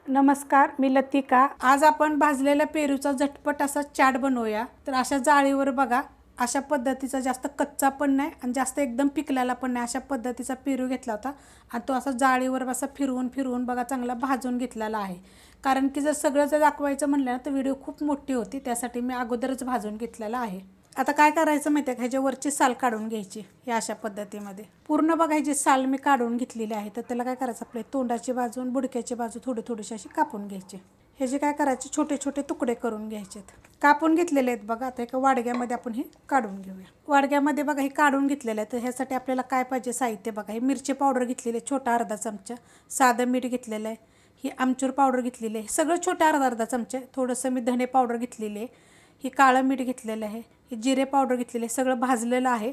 नमस्कार, मी लतिका। आज आपण भाजलेल्या पेरूचा झटपट असा चाट बनवूया। तर अशा जाळीवर बघा, अशा पद्धतीचा जास्त कच्चा पण नाही आणि जास्त एकदम पिकलेला पण नाही, अशा पद्धतीचा पेरू घेतला होता आणि तो असा जाळीवर असा फिरवून बघा चांगला भाजून घेतलेला आहे। कारण की जर सगळं जर दाखवायचं म्हणलं ना तर व्हिडिओ खूप मोठी होती, त्यासाठी मी अगोदरच भाजून घेतलेला आहे। आता काय करायचं माहिती आहे का, ह्याच्यावरची साल काढून घ्यायची। या अशा पद्धतीमध्ये पूर्ण बघायची साल मी काढून घेतलेली आहे। तर त्याला काय करायचं, आपले तोंडाची बाजू आणि बुडक्याची बाजू थोडीशी अशी कापून घ्यायची। ह्याचे काय करायचे, छोटे छोटे तुकडे करून घ्यायचेत। कापून घेतलेले आहेत बघा। आता एका वाडग्यामध्ये आपण हे काढून घेऊया। वाडग्यामध्ये बघा हे काढून घेतलेलं आहे। तर ह्यासाठी आपल्याला काय पाहिजे साहित्य बघा, हे मिरची पावडर घेतलेली आहे छोटा अर्धा चमचा, साधं मीठ घेतलेलं आहे, ही आमचूर पावडर घेतलेली आहे, सगळं छोटा अर्धा चमचा, थोडंसं मी धने पावडर घेतलेली आहे, ही काळं मीठ घेतलेलं आहे, ही जिरे पावडर घेतलेली आहे, सगळं भाजलेलं आहे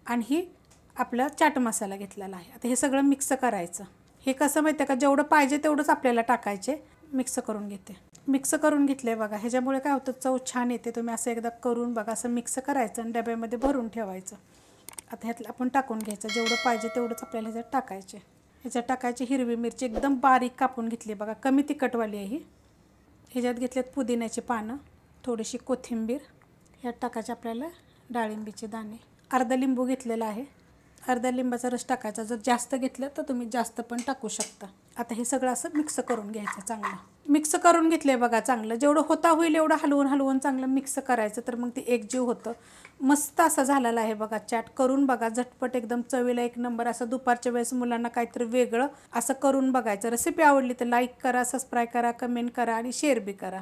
आणि ही आपला चाट मसाला घेतलेला आहे। आता हे सगळं मिक्स करायचं। हे कसं माहिती आहे का, जेवढं पाहिजे तेवढंच आपल्याला टाकायचे। मिक्स करून घेते, मिक्स करून घेतले बघा। ह्याच्यामुळे काय होतं, चव छान येते। तुम्ही असं एकदा करून बघा, असं मिक्स करायचं आणि डब्यामध्ये भरून ठेवायचं। आता ह्यातलं आपण टाकून घ्यायचं, जेवढं पाहिजे तेवढंच आपल्याला ह्याच्यात टाकायचे। ह्याच्यात टाकायची हिरवी मिरची एकदम बारीक कापून घेतली बघा, कमी तिखटवाली आहे ही। ह्याच्यात घेतल्यात पुदिन्याची पानं, थोडीशी कोथिंबीर, ह्यात टाकायचे आपल्याला डाळिंबीचे दाणे, अर्धा लिंबू घेतलेला आहे, अर्धा लिंबाचा रस टाकायचा। जर जास्त घेतलं तर तुम्ही जास्त पण टाकू शकता। आता हे सगळं असं मिक्स करून घ्यायचं, चांगलं मिक्स करून घेतले बघा। चांगलं जेवढं होता होईल एवढं हलवून चांगलं मिक्स करायचं, तर मग ते एकजीव होतं। मस्त असा झालेला आहे बघा चाट, करून बघा, झटपट एकदम चवीला एक नंबर। असं दुपारच्या वेळेस मुलांना काहीतरी वेगळं असं करून बघायचं। रेसिपी आवडली तर लाईक करा, सबस्क्राईब करा, कमेंट करा आणि शेअर बी करा।